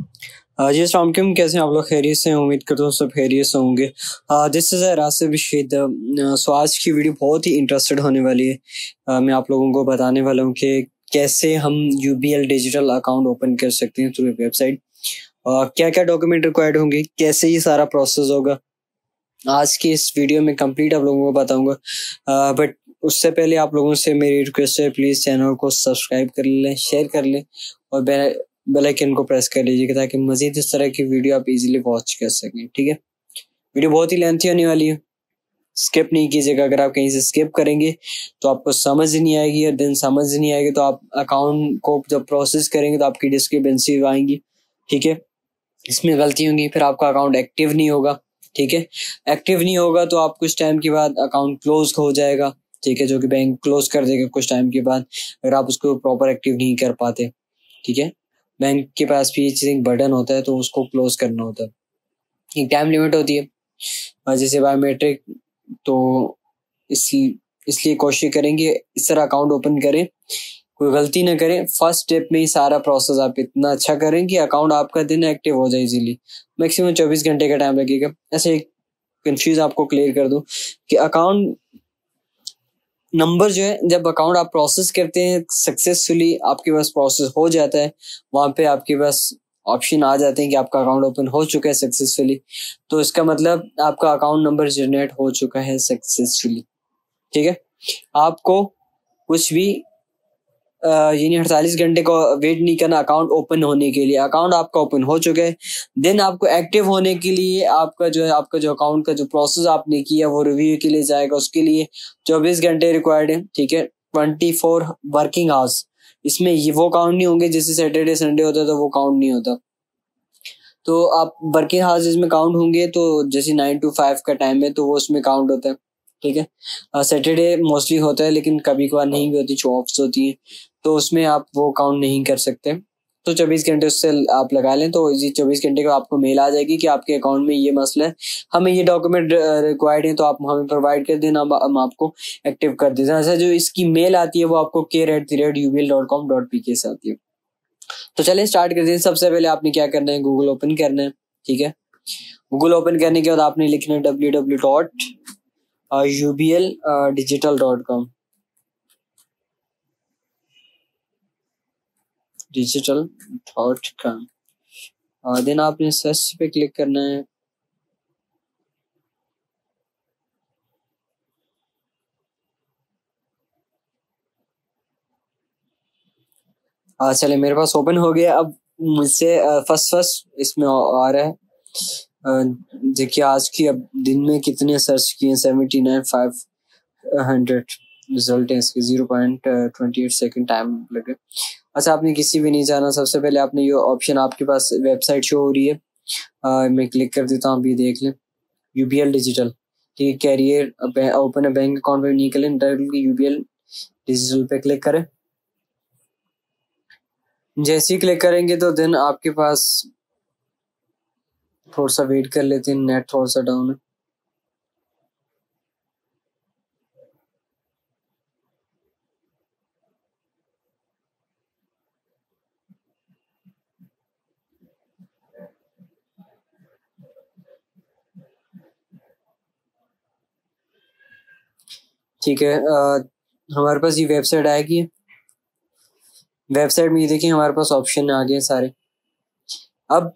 जी अस्सलाम वालेकुम, कैसे हैं आप लोग? खैरियत से हैं? उम्मीद करता हूँ सब खैरियत से होंगे। This is Rasib Rashid. So आज की वीडियो बहुत ही इंटरेस्टेड होने वाली है। मैं आप लोगों को बताने वाला हूँ कि कैसे हम यूबीएल डिजिटल अकाउंट ओपन कर सकते हैं थ्रू वेबसाइट। क्या क्या डॉक्यूमेंट रिक्वायर्ड होंगे, कैसे ये सारा प्रोसेस होगा, आज की इस वीडियो में कंप्लीट आप लोगों को बताऊंगा। बट उससे पहले आप लोगों से मेरी रिक्वेस्ट है, प्लीज़ चैनल को सब्सक्राइब कर लें, शेयर कर लें और बेल आइकन को प्रेस कर लीजिएगा ताकि मजीद इस तरह की वीडियो आप इजीली वॉच कर सकें। ठीक है, वीडियो बहुत ही लेंथी होने वाली है, स्किप नहीं कीजिएगा। अगर आप कहीं से स्किप करेंगे तो आपको समझ नहीं आएगी, और दिन समझ नहीं आएगी तो आप अकाउंट को जब प्रोसेस करेंगे तो आपकी डिस्क्रिपेंसी आएंगी। ठीक है, इसमें गलती होंगी, फिर आपका अकाउंट एक्टिव नहीं होगा। ठीक है, एक्टिव नहीं होगा तो आप कुछ टाइम के बाद अकाउंट क्लोज हो जाएगा। ठीक है, जो कि बैंक क्लोज कर देगा कुछ टाइम के बाद अगर आप उसको प्रॉपर एक्टिव नहीं कर पाते। ठीक है, बैंक के पास भी ये चीज़ बर्डन होता है तो उसको क्लोज करना होता है, एक टाइम लिमिट होती है। और जैसे बायोमेट्रिक, तो इसलिए कोशिश करेंगे इस तरह अकाउंट ओपन करें, कोई गलती ना करें। फर्स्ट स्टेप में ही सारा प्रोसेस आप इतना अच्छा करें कि अकाउंट आपका दिन एक्टिव हो जाए इजीली। मैक्सिमम 24 घंटे का टाइम लगेगा। ऐसे एक कंफ्यूज आपको क्लियर कर दूं कि अकाउंट नंबर जो है, जब अकाउंट आप प्रोसेस करते हैं सक्सेसफुली, आपके पास प्रोसेस हो जाता है, वहां पे आपके पास ऑप्शन आ जाते हैं कि आपका अकाउंट ओपन हो चुका है सक्सेसफुली, तो इसका मतलब आपका अकाउंट नंबर जनरेट हो चुका है सक्सेसफुली। ठीक है, आपको कुछ भी यानी 48 घंटे का वेट नहीं करना अकाउंट ओपन होने के लिए। अकाउंट आपका ओपन हो चुका है, देन आपको एक्टिव होने के लिए आपका जो अकाउंट का जो प्रोसेस आपने किया वो रिव्यू के लिए जाएगा। उसके लिए 24 घंटे रिक्वायर्ड है। ठीक है, 24 वर्किंग आवर्स। इसमें ये वो काउंट नहीं होंगे, जैसे सैटरडे संडे होता है तो वो काउंट नहीं होता। तो आप वर्किंग आवर्स इसमें काउंट होंगे, तो जैसे 9 to 5 का टाइम है तो वो उसमें काउंट होता है। ठीक है, सैटरडे मोस्टली होता है लेकिन कभी कभार नहीं भी होती, जो ऑफ्स होती है तो उसमें आप वो काउंट नहीं कर सकते। तो 24 घंटे उससे आप लगा लें, तो इसी 24 घंटे का आपको मेल आ जाएगी कि आपके अकाउंट में ये मसला है, हमें ये डॉक्यूमेंट रिक्वायर्ड है, तो आप हमें प्रोवाइड कर देना, हम आपको एक्टिव कर देते हैं। ऐसा जो इसकी मेल आती है वो आपको care@ubl.com.pk से आती है। तो चलिए स्टार्ट करते हैं। सबसे पहले आपने क्या करना है, गूगल ओपन करना है। ठीक है, गूगल ओपन करने के बाद आपने लिखना है www.ubl.digital.com digital.com। देन आपने सर्च पे क्लिक करना है। चले, मेरे पास ओपन हो गया। अब मुझसे फर्स्ट इसमें आ रहा है, देखिए आज की, अब दिन में कितने सर्च किए, 79,500 रिजल्ट है इसके, 0.28 सेकेंड टाइम लगे। अच्छा, आपने किसी भी नहीं जाना, सबसे पहले आपने ये ऑप्शन, आपके पास वेबसाइट शो हो रही है, मैं क्लिक कर देता हूँ, अभी देख लें। यूबीएल डिजिटल, ठीक है, कैरियर ओपन है बैंक अकाउंट पे नहीं करें, डायरेक्टली यूबीएल डिजिटल पे क्लिक करें। जैसे ही क्लिक करेंगे तो देन आपके पास, थोड़ा सा वेट कर लेते हैं, नेट थोड़ा सा डाउन है। ठीक है, हमारे पास ये वेबसाइट आएगी। वेबसाइट में ये देखिए हमारे पास ऑप्शन आ गए सारे। अब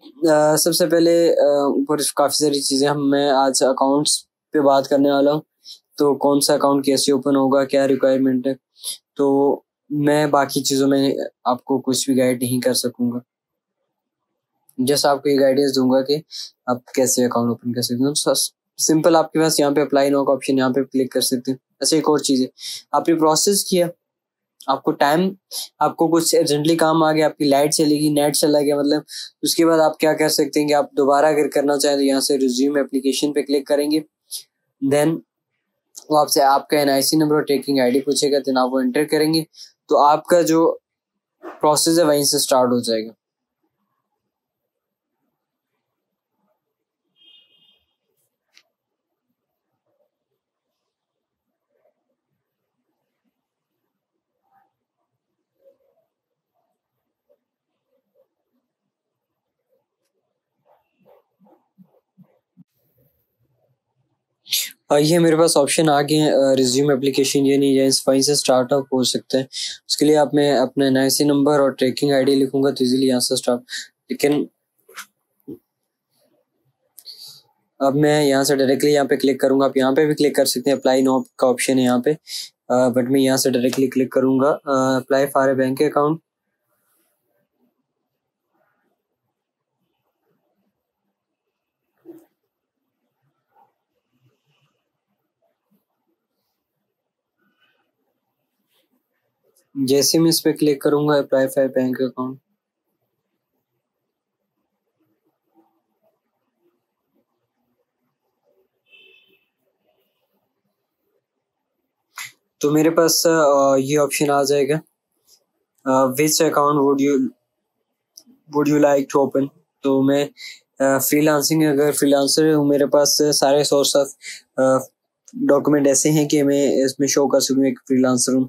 सबसे पहले ऊपर काफ़ी सारी चीज़ें, मैं आज अकाउंट्स पे बात करने वाला हूँ। तो कौन सा अकाउंट कैसे ओपन होगा, क्या रिक्वायरमेंट है, तो मैं बाकी चीज़ों में आपको कुछ भी गाइड नहीं कर सकूंगा। जस्ट आपको ये गाइडेंस दूंगा कि आप कैसे अकाउंट ओपन कर सकते हो। सिंपल, आपके पास यहाँ पे अप्लाई नाउ का ऑप्शन, यहाँ पे क्लिक कर सकते हैं। ऐसे एक और चीज़ है, आपने प्रोसेस किया, आपको कुछ अर्जेंटली काम आ गया, आपकी लाइट चलेगी, नेट चला गया, मतलब उसके बाद आप क्या कर सकते हैं कि आप दोबारा अगर करना चाहें तो यहाँ से रिज्यूम एप्लीकेशन पे क्लिक करेंगे। देन वो आपसे आपका एनआईसी नंबर और ट्रैकिंग आईडी पूछेगा, देन आप वो एंटर करेंगे तो आपका जो प्रोसेस है वहीं से स्टार्ट हो जाएगा। ये मेरे पास ऑप्शन आ गए हैं, रिज्यूम एप्लीकेशन ये नहीं है, वहीं से स्टार्टअप हो सकते हैं। उसके लिए आप मैं अपना NIC नंबर और ट्रैकिंग आईडी लिखूंगा तो इजीली यहाँ से स्टार्ट। लेकिन अब मैं यहाँ से डायरेक्टली यहाँ पे क्लिक करूंगा। आप यहाँ पे भी क्लिक कर सकते हैं, अप्लाई नाउ का ऑप्शन है यहाँ पे, बट मैं यहाँ से डायरेक्टली क्लिक करूंगा apply for a bank account. जैसे मैं इस पे क्लिक करूंगा अप्लाई फॉर बैंक अकाउंट, तो मेरे पास ये ऑप्शन आ जाएगा, which account would you like to open. तो मैं फ्रीलांसिंग, अगर फ्रीलांसर हूँ, मेरे पास सारे सोर्स ऑफ डॉक्यूमेंट ऐसे हैं कि मैं इसमें शो कर सकूँ एक फ्रीलांसर हूँ।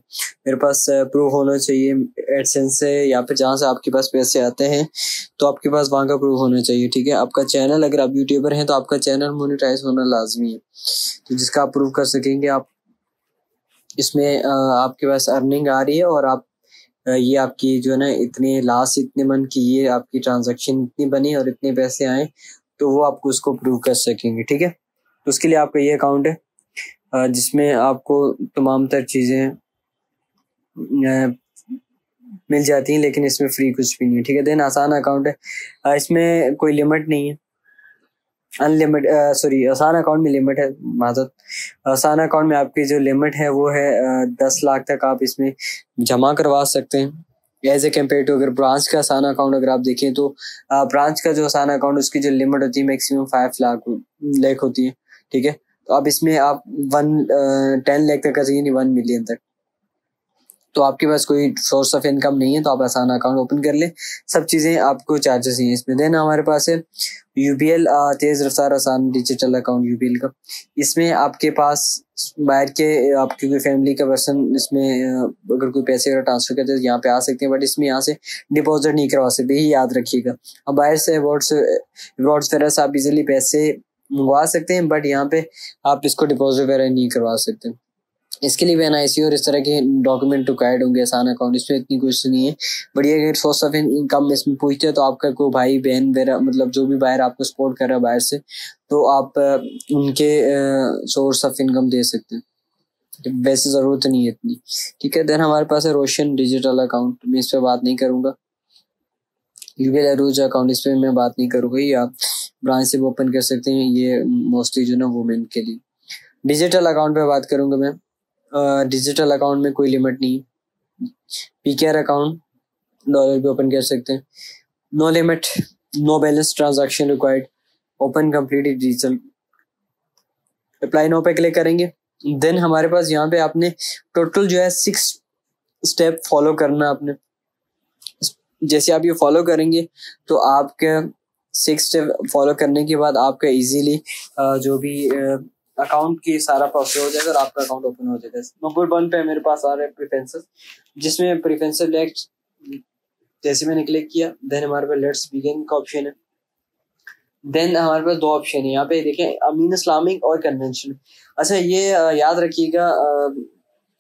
मेरे पास प्रूफ होना चाहिए एडसेंस से, या फिर जहाँ से आपके पास पैसे आते हैं तो आपके पास वहाँ का प्रूफ होना चाहिए। ठीक है, आपका चैनल, अगर आप यूट्यूबर हैं तो आपका चैनल मोनेटाइज होना लाजमी है, तो जिसका आप प्रूफ कर सकेंगे आप इसमें आपके पास अर्निंग आ रही है और आप ये आपकी जो है ना इतने लास्ट इतने मन की ये आपकी ट्रांजैक्शन इतनी बनी और इतने पैसे आए, तो वो आपको उसको प्रूव कर सकेंगे। ठीक है, तो उसके लिए आपका ये अकाउंट है जिसमें आपको तमाम तर चीज़ें मिल जाती हैं, लेकिन इसमें फ्री कुछ भी नहीं है। ठीक है, देन आसान अकाउंट है, इसमें कोई लिमिट नहीं है, अनलिमिट सॉरी आसान अकाउंट में लिमिट है, माजत आसान अकाउंट में आपकी जो लिमिट है वो है 10 लाख तक आप इसमें जमा करवा सकते हैं, एज ए कम्पेयर टू अगर ब्रांच का आसान अकाउंट अगर आप देखें तो ब्रांच का जो आसान अकाउंट उसकी जो लिमिट होती है मैक्सिमम 5 लाख होती है। ठीक है, तो अब इसमें आप 10 लाख तक का चाहिए नहीं 1 मिलियन तक, तो आपके पास कोई सोर्स ऑफ इनकम नहीं है तो आप आसान अकाउंट ओपन कर ले, सब चीज़ें आपको चार्जेस ही हैं इसमें। देन हमारे पास है UBL तेज रफ्तार आसान डिजिटल अकाउंट UBL का। इसमें आपके पास बाहर के आपकी कोई फैमिली का पर्सन इसमें अगर कोई पैसे अगर ट्रांसफर करते हैं यहाँ पे आ सकते हैं, बट इसमें यहाँ से डिपॉजिट नहीं करवा सकते, ही याद रखिएगा। अब बाहर से अबाउट तरह से आप इजीली पैसे मंगवा सकते हैं, बट यहाँ पे आप इसको डिपॉजिट वगैरह नहीं करवा सकते। इसके लिए भी NIC और इस तरह के डॉक्यूमेंट रिक्वायर्ड होंगे आसान अकाउंट, इसमें इतनी कुछ नहीं है। बट ये अगर सोर्स ऑफ इनकम इसमें पूछते हैं तो आपका कोई भाई बहन वगैरह मतलब जो भी बाहर आपको सपोर्ट कर रहा है बाहर से, तो आप उनके सोर्स ऑफ इनकम दे सकते हैं, वैसे जरूरत नहीं है इतनी। ठीक है, देन हमारे पास है रोशन डिजिटल अकाउंट, मैं इस पर बात नहीं करूंगा। UBL अरूज अकाउंट, इस पर मैं बात नहीं करूंगा, ये आप ब्रांच से ओपन कर सकते हैं, ये मोस्टली जो ना वुमेन के लिए। डिजिटल अकाउंट पे बात करूंगा मैं, डिजिटल अकाउंट में कोई लिमिट नहीं, PKR अकाउंट डॉलर पे ओपन कर सकते हैं, no limit, no balance transaction required, open completely digital. Apply now पे क्लिक करेंगे, देन हमारे पास यहाँ पे आपने टोटल जो है 6 स्टेप फॉलो करना आपने। जैसे आप ये फॉलो करेंगे तो आपके 6 स्टेप फॉलो करने के बाद आपका इजीली जो भी अकाउंट की सारा प्रोसेस हो जाएगा और आपका अकाउंट ओपन हो जाएगा। नंबर 1 पे मेरे पास आ रहा है प्रेफरेंसेस, जिसमें प्रेफरेंसेस लेट्स, जैसे मैंने क्लिक किया देन हमारे पास लेट्स बिगिन का ऑप्शन है। देन हमारे पास 2 ऑप्शन है यहाँ पे, देखें अमीन इस्लामिक और कन्वेंशनल। अच्छा ये याद रखिएगा,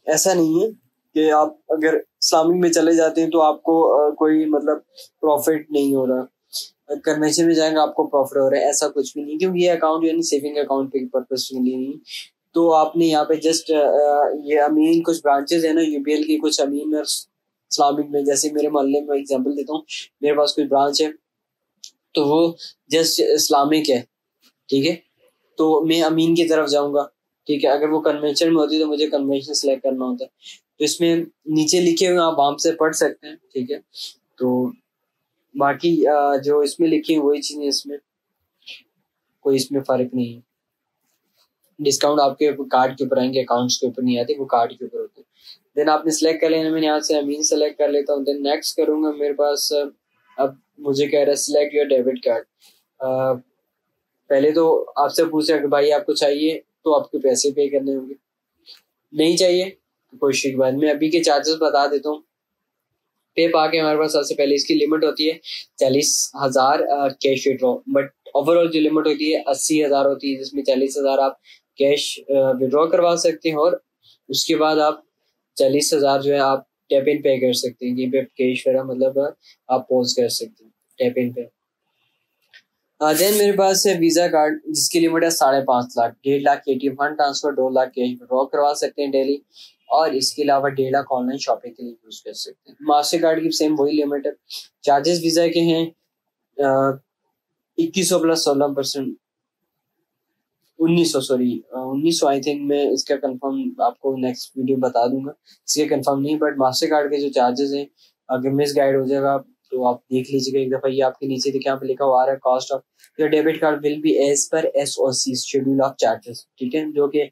ऐसा नहीं है कि आप अगर इस्लामिक में चले जाते हैं तो आपको कोई मतलब प्रॉफिट नहीं हो रहा, कन्वेंशन में जाएंगे आपको प्रॉफिट हो रहा है, ऐसा कुछ भी नहीं, क्योंकि ये अकाउंट जो है सेविंग अकाउंट पे पर्पस के लिए नहीं। तो आपने यहाँ पे जस्ट ये अमीन कुछ ब्रांचेस है ना UBL की, कुछ अमीन और इस्लामिक में, जैसे मेरे मोहल्ले में एग्जांपल देता हूँ, मेरे पास कोई ब्रांच है तो वो जस्ट इस्लामिक है। ठीक है, तो मैं अमीन की तरफ जाऊंगा। ठीक है, अगर वो कन्वेंशन में होती तो मुझे कन्वेंशन सेलेक्ट करना होता, तो इसमें नीचे लिखे हुए आप वहां से पढ़ सकते हैं। ठीक है, तो बाकी जो इसमें लिखी है वही चीजें, इसमें कोई इसमें फर्क नहीं है। डिस्काउंट आपके कार्ड के ऊपर आएंगे, अकाउंट्स के ऊपर नहीं आते, वो कार्ड के ऊपर होते हैं। देन आपने सिलेक्ट कर लेना, मैंने यहाँ से अमीन सेलेक्ट कर लेता हूँ, देन नेक्स्ट करूंगा। मेरे पास अब मुझे कह रहा है सिलेक्ट योर डेबिट कार्ड। पहले तो आपसे पूछा कि भाई आपको चाहिए तो आपके पैसे पे करने होंगे, नहीं चाहिए तो कोई इशू की बात। मैं अभी के चार्जेस बता देता हूँ। पे पाके हमारे पास सबसे पहले इसकी लिमिट होती है 40,000 कैश विड्रॉ, बट ओवरऑल जो लिमिट होती है 80,000 होती है, जिसमें 40,000 आप कैश विड्रॉ करवा सकते हैं, और उसके बाद आप 40,000 जो है आप टैप इन पे कर सकते हैं। यहीं पे कैश वगैरह मतलब आप पॉज कर सकते हैं टैप इन पे। देन मेरे पास है वीजा कार्ड, जिसकी लिमिट है 5.5 lakh. 1.5 lakh ATM fund transfer, 2 lakh cash withdraw करवा सकते हैं डेली, और इसके अलावा 1.5 लाख ऑनलाइन शॉपिंग के लिए यूज कर सकते हैं। मास्टर कार्ड की सेम वही लिमिट है। चार्जेस वीजा के हैं 2100 प्लस 16%, 1900, सॉरी 1900 आई थिंक। मैं इसका कंफर्म आपको नेक्स्ट वीडियो बता दूंगा, इसके कंफर्म नहीं, बट मास्टर कार्ड के जो चार्जेस हैं, अगर मिस गाइड हो जाएगा तो आप देख लीजिएगा एक दफा। ये आपके नीचे देखिए यहाँ पे लिखा हुआ आ रहा है, cost of your debit card will be as per SOC schedule of charges, ठीक है, जो कि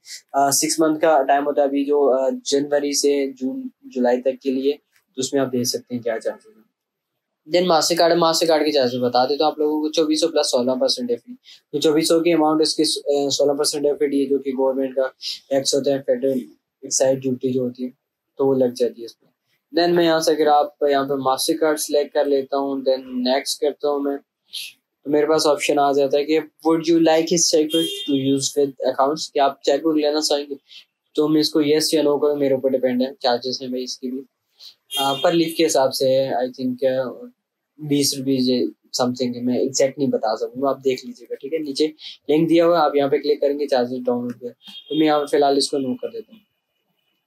6 मंथ का टाइम होता है अभी, जो जनवरी से जून जुलाई तक के लिए, तो उसमें आप देख सकते हैं क्या चार्जेस है। देन मास्टर कार्ड के चार्जेस बता दें तो आप लोगों को 2400 प्लस 16% है फी। तो 2400 की अमाउंट, इसकी 16% है फी, जो कि गवर्नमेंट का टैक्स होता है, फेडरल एक्साइज ड्यूटी जो होती है, तो वो लग जाती है इसमें। देन मैं यहाँ से, अगर आप यहाँ पे मास्टर कार्ड सिलेक्ट कर लेता हूँ, देन नेक्स्ट करता हूँ मैं, तो मेरे पास ऑप्शन आ जाता है कि would you like his chequebook to use with accounts, कि आप चेकबुक लेना चाहेंगे, तो मैं इसको येस या नो करूँ, मेरे ऊपर डिपेंड है। चार्जेस है भाई इसकी भी पर लीफ के हिसाब से है, आई थिंक 20 रुपीज समथिंग है, मैं एग्जैक्ट नहीं बता सकूंगा, आप देख लीजिएगा, ठीक है। नीचे लिंक दिया हुआ है, आप यहाँ पे क्लिक करेंगे चार्जेस डाउनलोड कर, तो मैं यहाँ पे फिलहाल इसको नो कर देता हूँ,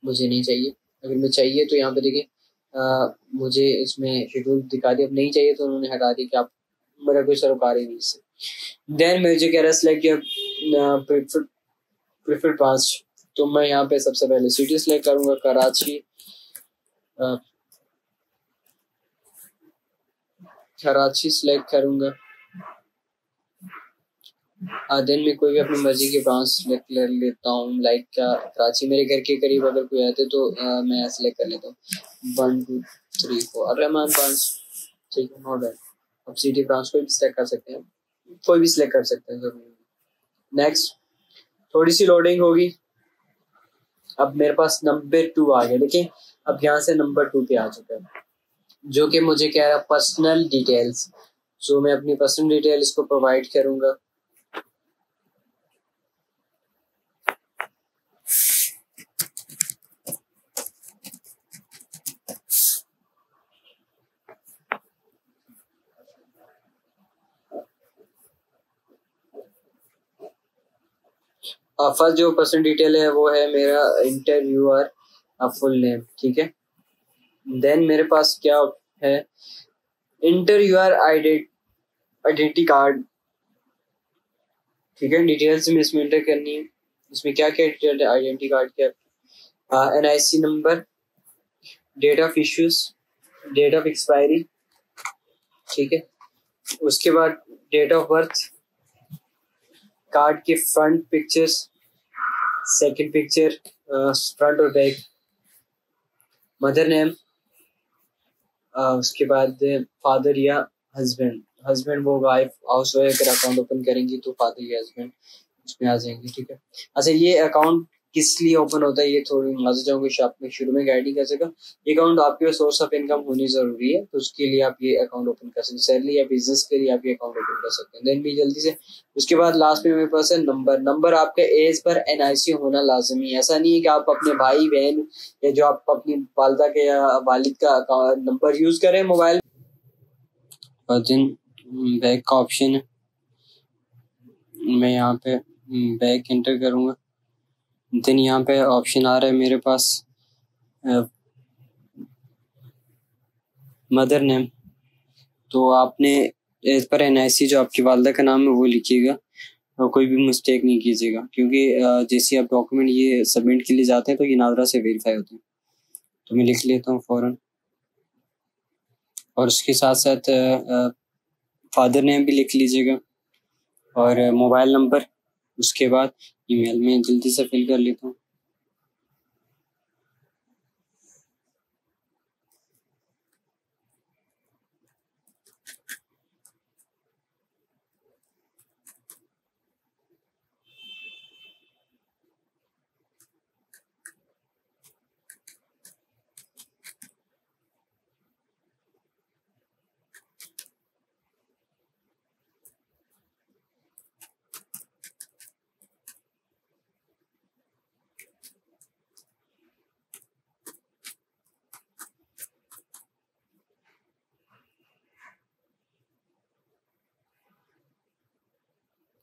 मुझे नहीं चाहिए। अगर मैं चाहिए तो यहाँ पे देखिए मुझे इसमें शेड्यूल दिखा दिया, अब नहीं चाहिए तो उन्होंने हटा दिया कि आप, मेरा कोई सरोकार ही नहीं इससे। देन मुझे कह रहा है सिलेक्ट प्रिफर्ड ब्रांच, तो मैं यहाँ पे सबसे पहले सिटी सिलेक्ट करूंगा, कराची। कराची सिलेक्ट करूंगा। देन मैं कोई भी अपनी मर्जी के ब्रांच सिलेक्ट कर लेता हूँ, लाइक क्या कराची मेरे घर के करीब अगर कोई आते तो मैं सिलेक्ट कर लेता हूँ 1 2 3 4 रहमान ब्रांच, ठीक है, नॉट बैड। अब सिटी ब्रांच कोई भी सिलेक्ट कर सकते हैं, कोई भी सिलेक्ट कर सकते हैं जरूर। नेक्स्ट, थोड़ी सी लोडिंग होगी। अब मेरे पास नंबर 2 आ गया, देखिए अब यहाँ से नंबर 2 पे आ चुका है, जो कि मुझे कह रहा है पर्सनल डिटेल्स। सो मैं अपनी पर्सनल डिटेल इसको प्रोवाइड करूंगा। फर्स्ट जो पर्सनल डिटेल है वो है मेरा इंटरव्यूअर फुल नेम, ठीक है। देन मेरे पास क्या है, इंटरव्यूअर आइडेंटिटी कार्ड, ठीक है, डिटेल्स में इसमें एंटर करनी है। इसमें क्या क्या डिटेल है आइडेंटिटी कार्ड के, NIC number, date of issues, date of expiry, ठीक है। उसके बाद डेट ऑफ बर्थ, कार्ड के front pictures, second picture front और बैक, मदर नेम, उसके बाद फादर या हस्बैंड, हस्बैंड वो वाइफ हाउस वाइफ अगर अकाउंट ओपन करेंगी तो फादर या हस्बैंड उसमें आ जाएंगे, ठीक है। अच्छा, ये अकाउंट किस लिए ओपन होता है ये थोड़ी नजर जाऊंगी, शॉप में शुरू में गाइड नहीं कर सका। ये अकाउंट आपके सोर्स ऑफ इनकम होनी जरूरी है, तो उसके लिए आप ये अकाउंट ओपन कर सकते हैं, सैलरी या बिजनेस के लिए आप ये अकाउंट ओपन कर सकते हैं। देन भी जल्दी से उसके बाद लास्ट में मेरे पास है नंबर आपके एज पर NIC होना लाजमी है। ऐसा नहीं है कि आप अपने भाई बहन या जो आप अपनी वालदा के या वालिद का नंबर यूज करें मोबाइल। और देन बैक का ऑप्शन है, मैं यहाँ पे बैक एंटर करूँगा। देन यहाँ पे ऑप्शन आ रहा है मेरे पास मदर नेम, तो आपने एज पर NIC जो आपकी वालदा का नाम है वो लिखिएगा, और कोई भी मिस्टेक नहीं कीजिएगा, क्योंकि जैसे आप डॉक्यूमेंट ये सबमिट के लिए जाते हैं तो ये नादरा से वेरीफाई होते हैं। तो मैं लिख लेता हूँ फौरन, और उसके साथ साथ फादर नेम भी लिख लीजिएगा, और मोबाइल नंबर, उसके बाद ईमेल में जल्दी से फिल कर लेता हूँ।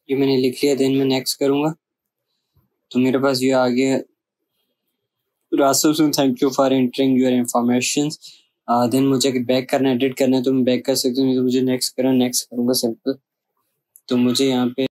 ये मैंने लिख लिया, देन मैं नेक्स्ट करूँगा तो मेरे पास ये आ गया, Rasul thank you for entering your information. Then मुझे अगर बैक करना है, एडिट करना है तो मैं बैक कर सकती हूँ, नहीं तो मुझे नेक्स्ट करूँगा सिंपल। तो मुझे यहाँ पे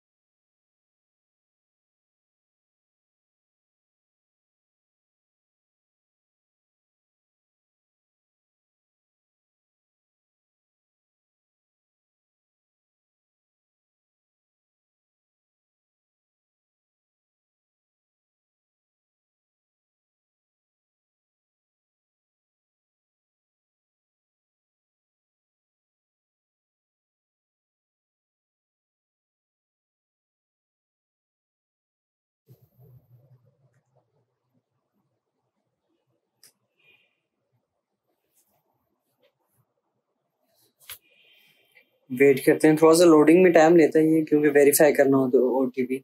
वेट करते हैं, थोड़ा सा लोडिंग में टाइम लेता है ये, क्योंकि वेरीफाई करना हो तो OTP।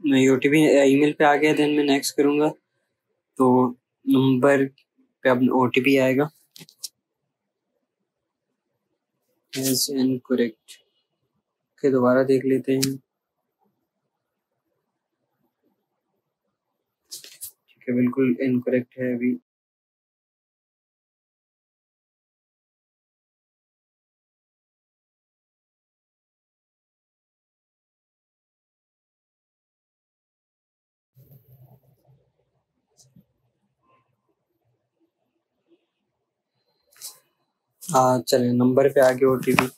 मैं OTP ईमेल पे आ गया, देन मैं नेक्स्ट करूँगा तो नंबर पे अब OTP आएगा एज इनकरेक्ट। के दोबारा देख लेते हैं, ठीक है बिल्कुल इनकरेक्ट है अभी। हाँ चलिए, नंबर पे आ गया OTP।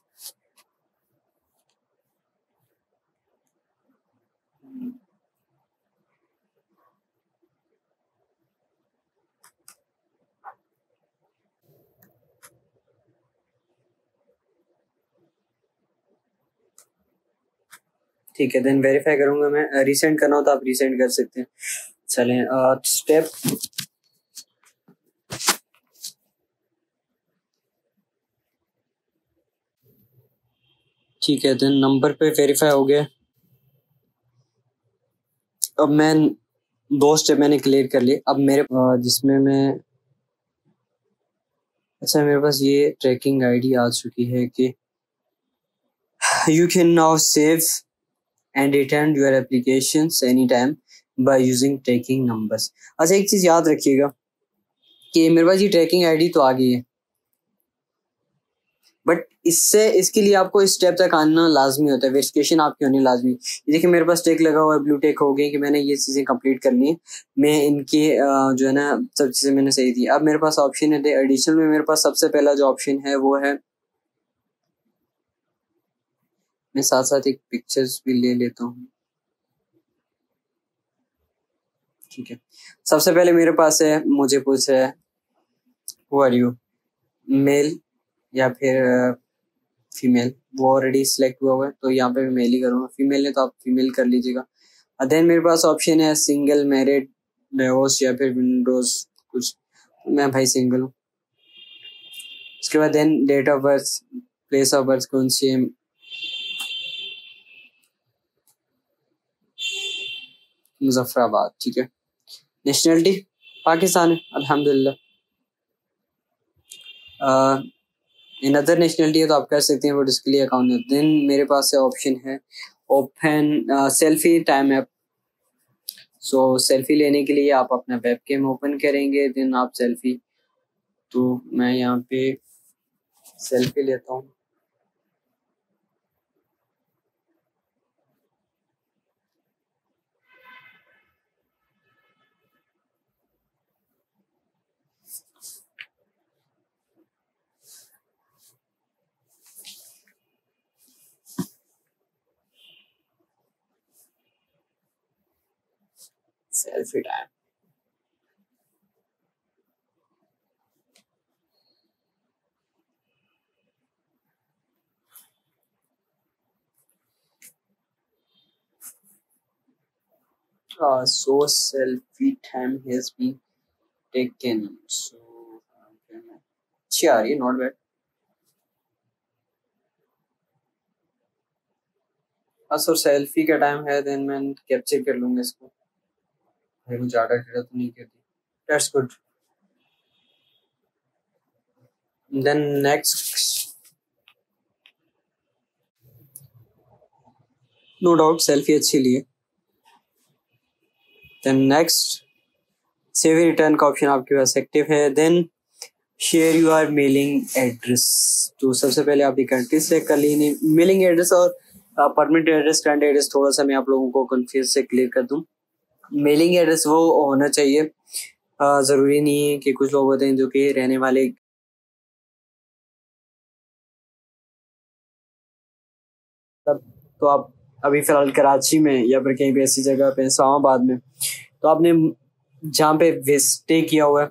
ठीक है, देन वेरीफाई करूंगा मैं। रीसेंड करना हो तो आप रीसेंड कर सकते हैं। चलें स्टेप, ठीक है, देन नंबर पे वेरीफाई हो गया। अब मैं 2 स्टेप मैंने क्लियर कर लिए। अब मेरे जिसमें मैं, अच्छा मेरे पास ये ट्रैकिंग आईडी आ चुकी है कि you can now save and return your applications any time by using tracking numbers. अच्छा एक चीज याद रखिएगा कि मेरे पास ये ट्रैकिंग आईडी तो आ गई है, बट इसके लिए आपको इस स्टेप तक आना लाजमी होता है, वेरिफिकेशन आपकी होनी लाजमी। देखिए मेरे पास टेक लगा हुआ है, ब्लू टेक हो गई कि मैंने ये चीज़ें कंप्लीट कर ली हैं। मैं इनकी जो है ना सब चीज़ें मैंने सही दी। अब मेरे पास ऑप्शन है एडिशनल में, मेरे पास सबसे पहला जो ऑप्शन है वो है, मैं साथ साथ एक पिक्चर्स भी ले लेता हूँ, ठीक है। सबसे पहले मेरे पास है, मुझे पूछ रहा है हु आर यू, मेल या फिर फीमेल। वो ऑलरेडी सिलेक्ट हुआ हुआ है तो यहाँ पे मैं मेल ही करूँगा। फीमेल है तो आप फीमेल कर लीजिएगा। देन मेरे पास ऑप्शन है सिंगल, मैरिड, डिवोर्स या फिर विंडोज कुछ। मैं भाई सिंगल हूँ। उसके बाद then date of birth, place of birth कौन सी है, मुजफ्फराबाद, ठीक है। नेशनलिटी पाकिस्तान है अल्हम्दुलिल्लाह। इन अदर नेशनलिटी है तो आप कर सकते हैं, बट उसके लिए अकाउंट है। देन मेरे पास से ऑप्शन है ओपन सेल्फी टाइम ऐप। सो सेल्फी लेने के लिए आप अपना वेब कैम ओपन करेंगे, देन आप सेल्फी, तो मैं यहाँ पे सेल्फी लेता हूँ। Selfie time, so selfie time has been taken, so अच्छी आ रही है, नॉट बैड। बस और सेल्फी का टाइम है, देन मैं कैप्चर कर लूंगा इसको। मेरे को ज्यादा डेटा तो नहीं करती। That's good. Then next, no doubt selfie अच्छी ली है। देन नेक्स्ट, सेव रिटर्न का ऑप्शन आपके पास एक्टिव है। Then share your mailing address. तो सबसे पहले आपकी कंट्री सेलेक्ट कर ली, मेलिंग एड्रेस और परमानेंट एड्रेस, करंट एड्रेस, थोड़ा सा मैं आप लोगों को कंफ्यूज से क्लियर कर दूं। मेलिंग एड्रेस वो होना चाहिए, जरूरी नहीं है कि कुछ लोग होते हैं जो कि रहने वाले, तब तो आप अभी फिलहाल कराची में या फिर कहीं भी ऐसी जगह पे, इस्लामाबाद में, तो आपने जहाँ पे स्टे किया हुआ है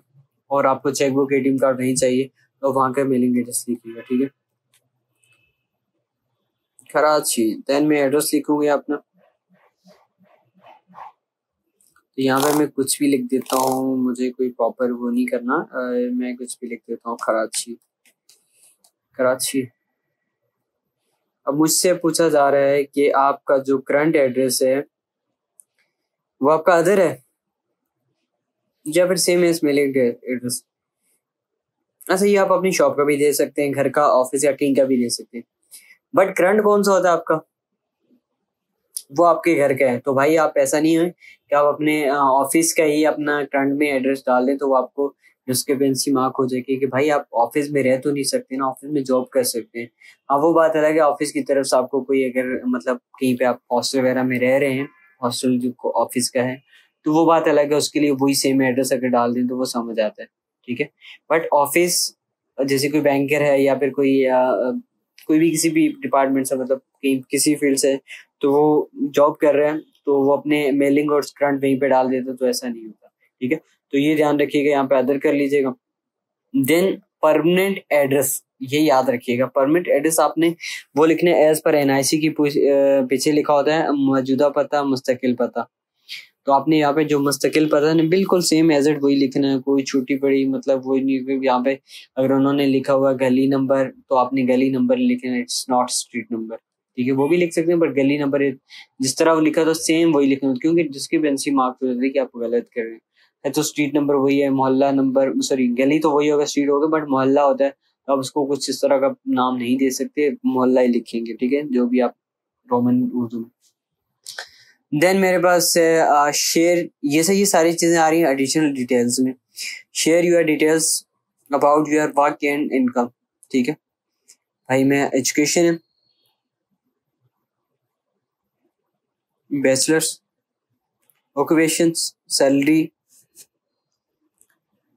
और आपको चेकबुक एटीएम कार्ड नहीं चाहिए, तो वहाँ का मेलिंग एड्रेस लिखिएगा, ठीक है। कराची, देन मैं एड्रेस लिखूंगी अपना। तो यहाँ पे मैं कुछ भी लिख देता हूँ, मुझे कोई प्रॉपर वो नहीं करना, मैं कुछ भी लिख देता हूँ, कराची। कराची। अब मुझसे पूछा जा रहा है कि आपका जो करंट एड्रेस है वो आपका अदर है या फिर सेम है इस मेलिंग एड्रेस। अच्छा, ये आप अपनी शॉप का भी दे सकते हैं, घर का, ऑफिस या कहीं का भी दे सकते हैं, बट करंट कौन सा होता है आपका, वो आपके घर का है। तो भाई आप, ऐसा नहीं है कि आप अपने ऑफिस का ही अपना करंट में एड्रेस डाल दें तो वो आपको डिस्क्रिपेंसी मार्क हो जाएगी कि भाई आप ऑफिस में रह तो नहीं सकते ना, ऑफिस में जॉब कर सकते हैं। हाँ, वो बात अलग है, ऑफिस की तरफ से आपको कोई अगर मतलब कहीं पे आप हॉस्टल वगैरह में रह रहे हैं, हॉस्टल जो ऑफिस का है, तो वो बात अलग है, उसके लिए वही सेम एड्रेस अगर डाल दें तो वो समझ आता है, ठीक है। बट ऑफिस, जैसे कोई बैंकर है या फिर कोई भी किसी भी डिपार्टमेंट से, मतलब किसी फील्ड से, तो वो जॉब कर रहे हैं, तो वो अपने मेलिंग और करंट वहीं पे डाल देते, तो ऐसा नहीं होता, ठीक है। तो ये ध्यान रखिएगा, यहाँ पे अदर कर लीजिएगा। देन परमानेंट एड्रेस, ये याद रखिएगा, परमानेंट एड्रेस आपने वो लिखने एज पर एनआईसी की पीछे लिखा होता है मौजूदा पता, मुस्तकिल पता। तो आपने यहाँ पे जो मुस्तकिल पता है बिल्कुल सेम एज इट वही लिखना है, कोई छोटी बड़ी मतलब वही नहीं। यहाँ पे अगर उन्होंने लिखा हुआ गली नंबर, तो आपने गली नंबर लिखना है, इट्स नॉट स्ट्रीट नंबर, ठीक है। वो भी लिख सकते हैं, पर गली नंबर जिस तरह वो लिखा था सेम वही लिखना है, क्योंकि जिसकी बेंसी मार्क हो जाती है कि आप गलत कर रहे हैं। तो स्ट्रीट नंबर वही है, मोहल्ला नंबर, सॉरी गली तो वही होगा, स्ट्रीट होगा, बट मोहल्ला होता है, तो आप उसको कुछ इस तरह का नाम नहीं दे सकते, मोहल्ला ही लिखेंगे, ठीक है, जो भी आप रोमन उर्दू में। देन मेरे पास है शेयर, ये सारी चीजें आ रही हैं एडिशनल डिटेल्स में। Share your details about your work and income, ठीक है भाई। मैं एजुकेशन है बैचलर्स, ऑक्यूपेशंस,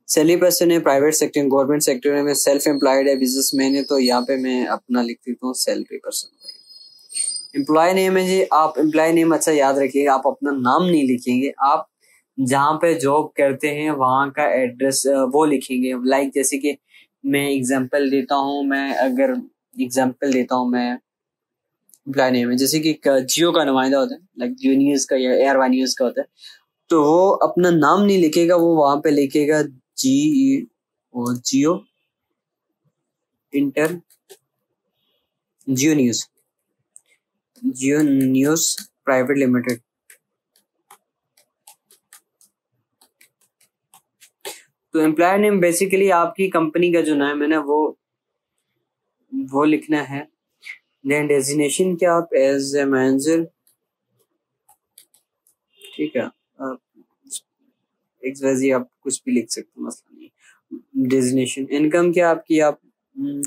सैलरी पर्सन है, प्राइवेट सेक्टर, गवर्नमेंट सेक्टर है, मैं सेल्फ एम्प्लॉयड है, बिजनेसमैन है, तो यहाँ पे मैं अपना लिख देता हूँ सैलरी पर्सन। एम्प्लॉय नेम है जी, आप एम्प्लॉय नेम अच्छा याद रखिएगा, आप अपना नाम नहीं लिखेंगे, आप जहाँ पे जॉब करते हैं वहाँ का एड्रेस वो लिखेंगे। लाइक जैसे कि मैं एग्जांपल देता हूँ, मैं एम्प्लॉय नेम है, जैसे कि जियो का नुमाइंदा होता है, लाइक जियो न्यूज का या एयरवाई न्यूज का होता है, तो वो अपना नाम नहीं लिखेगा, वो वहां पे लिखेगा जियो इंटर जियो न्यूज प्राइवेट लिमिटेड। तो एम्प्लॉयर नेम बेसिकली आपकी कंपनी का जो नाम है ना, वो लिखना है। देन डेजिग्नेशन क्या, आप एज ए मैनेजर, ठीक है, एक्सवाइजी आप कुछ भी लिख सकते हैं, मसला नहीं। डेजिग्नेशन इनकम क्या आपकी, आप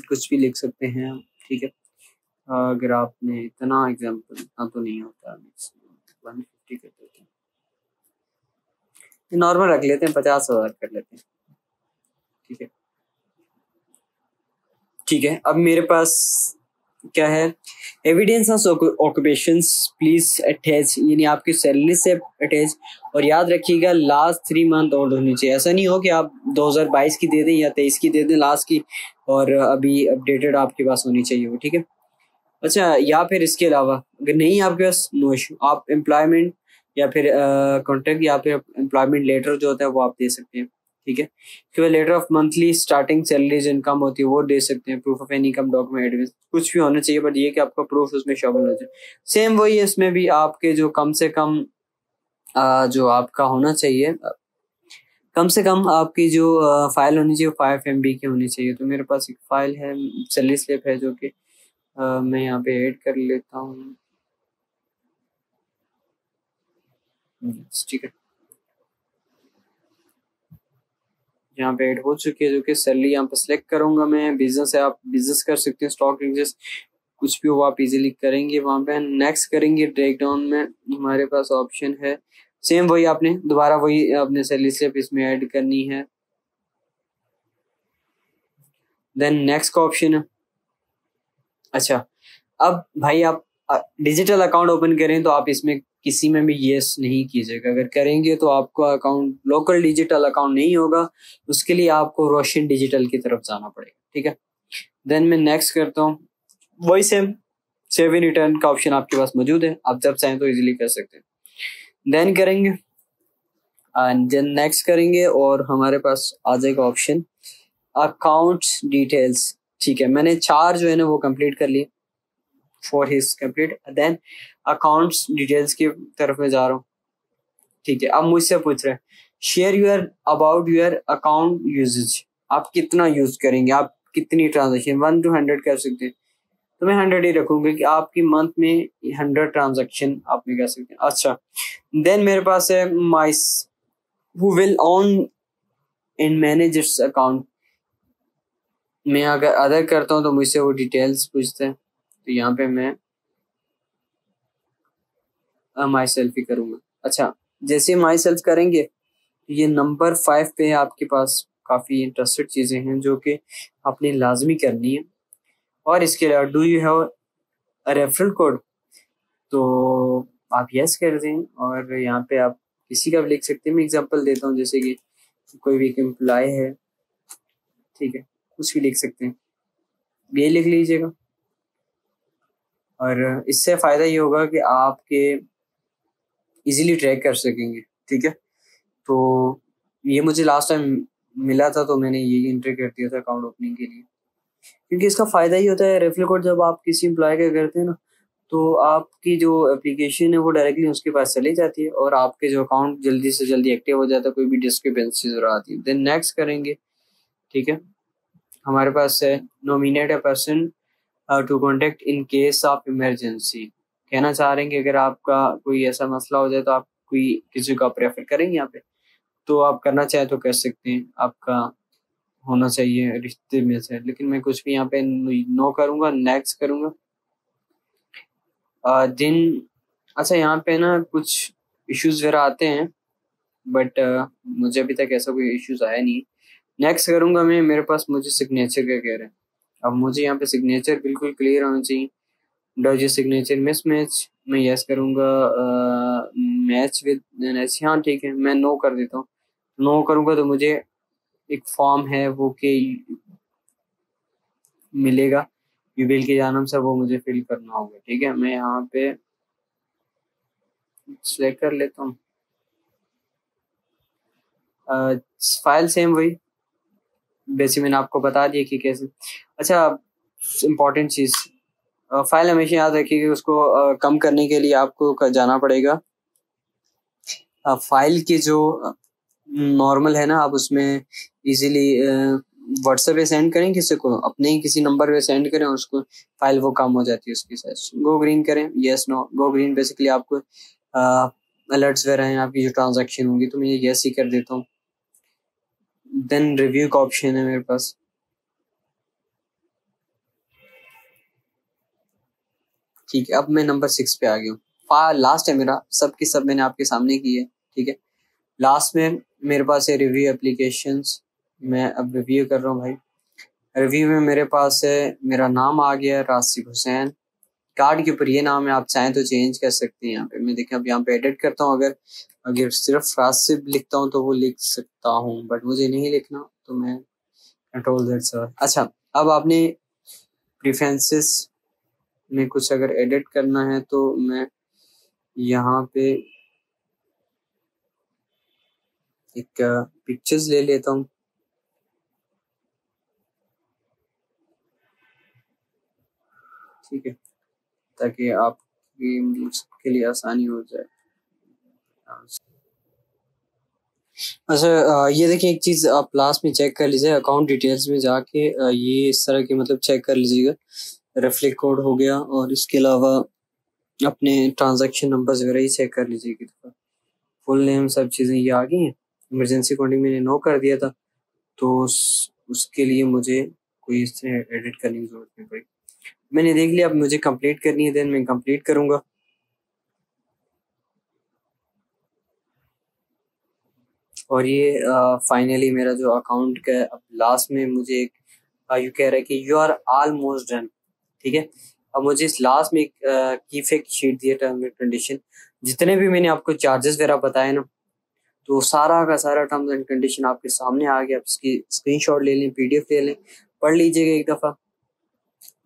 कुछ भी लिख सकते हैं, ठीक है। अगर आपने इतना एग्जाम्पल, इतना तो नहीं होता, 150 कर देते हैं, नॉर्मल रख लेते हैं, 50,000 कर लेते हैं, ठीक है। ठीक है, अब मेरे पास क्या है, evidence of occupations please attach, यानी आपकी सैलरी से अटैच, और याद रखिएगा लास्ट 3 मंथ और होनी चाहिए। ऐसा नहीं हो कि आप 2022 की दे दें या 23 की दे दें लास्ट की, और अभी अपडेटेड आपके पास होनी चाहिए वो, ठीक है। अच्छा, या फिर इसके अलावा अगर नहीं आपके पास, नो इशू, आप एम्प्लॉयमेंट या फिर कॉन्ट्रैक्ट या फिर एम्प्लॉयमेंट लेटर जो होता है वो आप दे सकते हैं, ठीक है। फिर letter of monthly starting salaries income होती है वो दे सकते हैं, proof of income document advance कुछ भी होना चाहिए, बट ये कि आपका प्रूफ उसमें शामिल होना चाहिए। सेम वही है, इसमें भी आपके जो कम से कम जो आपका होना चाहिए, कम से कम आपकी जो फाइल होनी चाहिए 5 MB की होनी चाहिए। तो मेरे पास एक फाइल है, सैलरी स्लिप है, जो कि मैं यहाँ पे ऐड कर लेता हूँ। ठीक है, यहाँ पे ऐड हो चुकी है, जो कि सैलरी यहाँ पे सिलेक्ट करूंगा मैं। बिजनेस है, आप बिजनेस कर सकते हैं, स्टॉक एक्सचेंज कुछ भी हो आप इजीली करेंगे वहां पे। नेक्स्ट करेंगे, ब्रेक डाउन में हमारे पास ऑप्शन है सेम वही, आपने दोबारा वही अपने सैलरी स्लिप इसमें ऐड करनी है। देन नेक्स्ट का ऑप्शन है। अच्छा, अब भाई आप डिजिटल अकाउंट ओपन करें तो आप इसमें किसी में भी यस नहीं कीजिएगा। अगर करेंगे तो आपका अकाउंट लोकल डिजिटल अकाउंट नहीं होगा, उसके लिए आपको रोशन डिजिटल की तरफ जाना पड़ेगा। ठीक है, देन मैं नेक्स्ट करता हूँ, वही सेम सेव इन रिटर्न का ऑप्शन आपके पास मौजूद है, आप जब चाहें तो इजीली कर सकते हैं। देन करेंगे एंड देन नेक्स्ट करेंगे और हमारे पास आ जाएगा ऑप्शन अकाउंट डिटेल्स। ठीक है, मैंने 4 जो है ना वो कंप्लीट कर लिए, 4 his complete. Then accounts details की तरफ में जा रहा हूँ। ठीक है, अब मुझसे पूछ रहे हैं share your about your account usages, आप कितना यूज करेंगे, आप कितनी ट्रांजेक्शन 1 to 100 कर सकते हैं। तो मैं 100 ही रखूंगा कि आपकी मंथ में 100 ट्रांजेक्शन आप में कर सकते हैं। अच्छा, देन मेरे पास है my who will own and manage its account. मैं अगर अदर करता हूँ तो मुझसे वो डिटेल्स पूछते हैं, तो यहाँ पे मैं माई सेल्फ ही करूंगा। अच्छा, जैसे माई सेल्फ करेंगे ये नंबर 5 पे आपके पास काफी इंटरेस्टेड चीजें हैं जो कि आपने लाजमी करनी है। और इसके अलावा do you have a referral code, तो आप यस कर दें और यहाँ पे आप किसी का भी लिख सकते हैं। मैं एग्जांपल देता हूँ, जैसे कि कोई भी एक एम्प्लॉय है, ठीक है, कुछ भी लिख सकते हैं, ये लिख लीजिएगा। और इससे फायदा ये होगा कि आपके इजीली ट्रैक कर सकेंगे। ठीक है, तो ये मुझे लास्ट टाइम मिला था तो मैंने ये एंटर कर दिया था अकाउंट ओपनिंग के लिए, क्योंकि इसका फायदा ही होता है रेफरल कोड जब आप किसी एम्प्लॉय का करते हैं ना, तो आपकी जो एप्लीकेशन है वो डायरेक्टली उसके पास चली जाती है और आपके जो अकाउंट जल्दी से जल्दी एक्टिव हो जाता है, कोई भी डिस्क्रिपेंसी जरूर आती है। देन नेक्स्ट करेंगे। ठीक है, हमारे पास है nominate a person to contact in case of emergency. कहना चाह रहे हैं कि अगर आपका कोई ऐसा मसला हो जाए तो आप कोई किसी को आप रेफर करेंगे यहाँ पे, तो आप करना चाहे तो कर सकते हैं, आपका होना चाहिए रिश्ते में से। लेकिन मैं कुछ भी यहाँ पे नो करूंगा, नेक्स्ट करूंगा। दिन अच्छा, यहाँ पे ना कुछ इश्यूज वगैरह आते हैं, बट मुझे अभी तक ऐसा कोई इश्यूज आया नहीं। नेक्स्ट करूंगा मैं, मेरे पास मुझे सिग्नेचर का कह रहे हैं। अब मुझे यहाँ पे सिग्नेचर बिल्कुल क्लियर होना चाहिए। डज सिग्नेचर मिस मैच, मैं यस करूंगा। मैच विद एच, हाँ ठीक है, मैं नो कर देता हूँ। नो करूंगा तो मुझे एक फॉर्म है वो कि मिलेगा यूबिल के जानम से, वो मुझे फिल करना होगा। ठीक है, मैं यहाँ पे सिलेक्ट कर लेता हूँ। फाइल सेम वही, बेसिक मैंने आपको बता दिया कि कैसे। अच्छा, इम्पोर्टेंट चीज, फाइल हमेशा याद रखिए कि उसको कम करने के लिए आपको जाना पड़ेगा फाइल की जो नॉर्मल है ना, आप उसमें इजीली व्हाट्सएप पे सेंड करें किसी को, अपने ही किसी नंबर पे सेंड करें और उसको फाइल वो कम हो जाती है उसकी साइज। गो ग्रीन करें, yes no. Go green basically आपको अलर्ट्स वगैरह हैं आपकी जो ट्रांजैक्शन होंगी, तो मैं यस ही कर देता हूँ। देन रिव्यू का ऑप्शन है मेरे पास। ठीक है, अब मैं नंबर 6 पे आ गया हूँ। लास्ट है मेरा, सब की सब मैंने आपके सामने की है। ठीक है, लास्ट में मेरे पास है रिव्यू एप्लीकेशंस। मैं अब रिव्यू कर रहा हूँ भाई। रिव्यू में मेरे पास है, मेरा नाम आ गया राशिद हुसैन, कार्ड के ऊपर ये नाम है, आप चाहें तो चेंज कर सकते हैं। यहाँ पे मैं देखें, अब यहाँ पे एडिट करता हूँ, अगर अगर सिर्फ राशिद लिखता हूँ तो वो लिख सकता हूँ, बट मुझे नहीं लिखना तो मैं कंट्रोल दैट सर। अच्छा, अब आपने प्रेफरेंसेस में कुछ अगर एडिट करना है तो मैं यहाँ पे एक पिक्चर्स ले लेता हूँ। ठीक है, ताकि आपकी मतलब सबके लिए आसानी हो जाए। अच्छा, ये देखिए एक चीज़ आप लास्ट में चेक कर लीजिए, अकाउंट डिटेल्स में जाके ये इस तरह की मतलब चेक कर लीजिएगा। रेफरल कोड हो गया और इसके अलावा अपने ट्रांजैक्शन नंबर्स वगैरह ही चेक कर लीजिएगा। फुल नेम सब चीज़ें ये आ गई हैं। इमरजेंसी कॉन्टेक्ट मैंने नो कर दिया था, तो उसके लिए मुझे कोई इससे एडिट करने की जरूरत नहीं पड़ी। मैंने देख लिया, अब मुझे कंप्लीट करनी है, देन मैं कंप्लीट करूँगा। और ये फाइनली मेरा जो अकाउंट का अब लास्ट में मुझे एक यू कह रहा है कि यू आर ऑलमोस्ट डन। ठीक है, अब मुझे इस लास्ट में एक की फैक्ट शीट दिया, टर्म एंड कंडीशन, जितने भी मैंने आपको चार्जेस वगैरह बताए ना, तो सारा का सारा टर्म्स एंड कंडीशन आपके सामने आ गया। आप इसकी स्क्रीनशॉट ले लें, पीडीएफ ले लें, पढ़ लीजिएगा एक दफ़ा।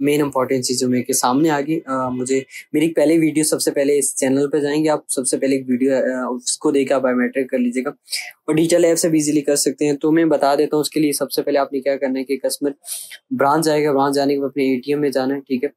मेन इंपॉर्टेंट चीज़ों में के सामने आ गई। मुझे मेरी पहले वीडियो, सबसे पहले इस चैनल पे जाएंगे आप, सबसे पहले एक वीडियो उसको देकर आप बायोमेट्रिक कर लीजिएगा और डिजिटल ऐप से भी इजीली कर सकते हैं। तो मैं बता देता हूँ उसके लिए सबसे पहले आपने क्या करना है कि कस्टमर ब्रांच जाएगा, ब्रांच जाने के बाद अपने एटीएम में जाना है। ठीक है,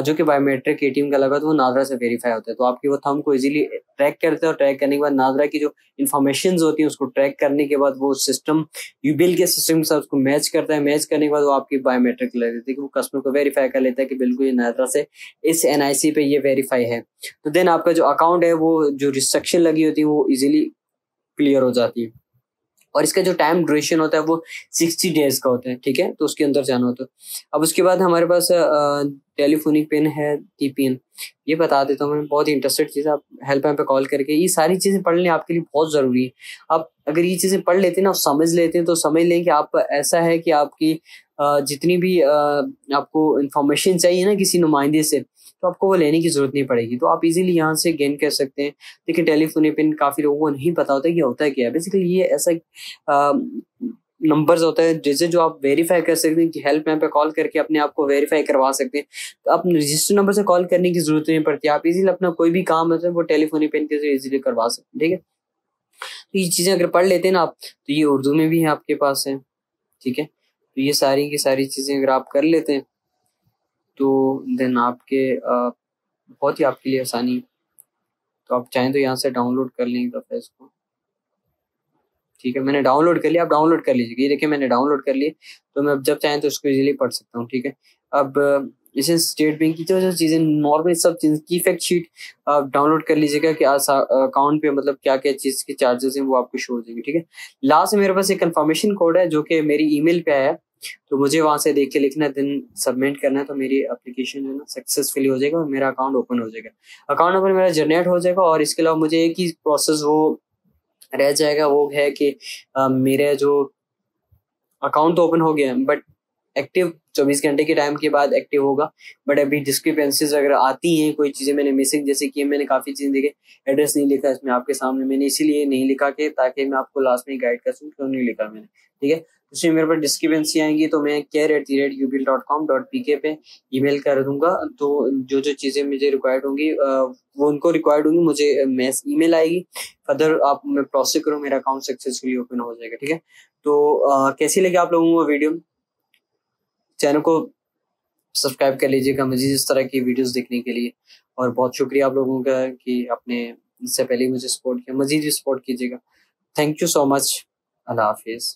जो कि बायोमेट्रिक एटीएम का लगा तो वो नादरा से वेरीफाई होता है, तो आपकी वो थंब को इजीली ट्रैक करते हैं और ट्रैक करने के बाद नादरा की जो इन्फॉर्मेशन होती है उसको ट्रैक करने के बाद वो सिस्टम यूबिल के सिस्टम के साथ उसको मैच करता है। मैच करने के बाद वो आपकी बायोमेट्रिक लग देती है कि वो कस्टमर को वेरीफाई कर लेता है कि बिल्कुल ये नादरा से इस एनआईसी पे ये वेरीफाई है। तो देन आपका जो अकाउंट है वो जो रिस्ट्रिक्शन लगी होती है वो इजीली क्लियर हो जाती है। और इसका जो टाइम ड्यूरेशन होता है वो 60 डेज का होता है। ठीक है, तो उसके अंदर जाना होता है। अब उसके बाद हमारे पास टेलीफोनिक पिन है, टीपीएन, ये बता देता हूँ मैं, बहुत ही इंटरेस्टेड चीज़। आप हेल्पलाइन पे कॉल करके ये सारी चीज़ें पढ़ लें, आपके लिए बहुत ज़रूरी है। आप अगर ये चीज़ें पढ़ लेते हैं ना, समझ लेते हैं, तो समझ लें कि आप, ऐसा है कि आपकी जितनी भी आपको इंफॉर्मेशन चाहिए ना किसी नुमाइंदे से, तो आपको वो लेने की जरूरत नहीं पड़ेगी, तो आप इजीली यहाँ से गेन कर सकते हैं। देखिए टेलीफोन पिन काफ़ी लोगों को नहीं पता होता कि होता है क्या है। बेसिकली ये ऐसा नंबर्स होता है जैसे जो आप वेरीफाई कर सकते हैं कि हेल्पलाइन पे कॉल करके अपने आप को वेरीफाई करवा सकते हैं। तो आप रजिस्टर नंबर से कॉल करने की जरूरत नहीं पड़ती, आप इजीली अपना कोई भी काम होता है वो टेलीफोन पिन के जरिए इजीली करवा सकते हैं। ठीक है, तो ये चीज़ें अगर पढ़ लेते हैं ना आप, तो ये उर्दू में भी है आपके पास है। ठीक है, तो ये सारी की सारी चीज़ें अगर आप कर लेते हैं तो देन आपके बहुत ही आपके लिए आसानी। तो आप चाहें तो यहाँ से डाउनलोड कर लें एक दफ़ा इसको। ठीक है, मैंने डाउनलोड कर लिया, आप डाउनलोड कर लीजिए। ये देखिए मैंने डाउनलोड कर लिए, तो मैं अब जब चाहें तो उसको इजीली पढ़ सकता हूँ। ठीक है, अब जैसे स्टेट बैंक की जो चीज़ें नॉर्मल सब चीज़ की फैक्ट शीट आप डाउनलोड कर लीजिएगा कि अकाउंट पे मतलब क्या क्या चीज़ के चार्जेस हैं वो आपको शो हो जाएंगे। ठीक है, लास्ट में मेरे पास एक कंफर्मेशन कोड है जो कि मेरी ईमेल पे आया है, तो मुझे वहां से देख के लिखना है, देन सबमिट करना है, तो मेरी एप्लीकेशन जो है ना सक्सेसफुली हो जाएगा और मेरा अकाउंट ओपन हो जाएगा। अकाउंट नंबर मेरा जनरेट हो जाएगा और इसके अलावा मुझे एक ही प्रोसेस वो रह जाएगा, वो है कि मेरा जो अकाउंट तो ओपन हो गया है बट एक्टिव 24 घंटे के टाइम के बाद एक्टिव होगा। बट अभी डिस्क्रिपेंसीज अगर आती हैं, कोई चीज़ें मैंने मिसिंग जैसे कि मैंने काफ़ी चीज़ें देखे, एड्रेस नहीं लिखा इसमें आपके सामने, मैंने इसीलिए नहीं लिखा कि ताकि मैं आपको लास्ट में गाइड कर सकूँ, क्यों नहीं लिखा मैंने। ठीक है, उसमें मेरे पास डिस्क्रिपेंसी आएंगी तो मैं care@ubil.com.pk पे ईमेल कर दूंगा। तो जो जो चीज़ें मुझे रिक्वायर्ड होंगी वो उनको रिक्वायर्ड होंगी, मुझे मैस ईमेल आएगी, फर्दर आप मैं प्रोसेस करूँ, मेरा अकाउंट सक्सेसफुली ओपन हो जाएगा। ठीक है, तो कैसी लगी आप लोगों को वीडियो? चैनल को सब्सक्राइब कर लीजिएगा मजीद इस तरह की वीडियोस देखने के लिए। और बहुत शुक्रिया आप लोगों का कि आपने इससे पहले मुझे सपोर्ट किया, मजीद भी सपोर्ट कीजिएगा। Thank you so much. अल्लाह हाफिज़।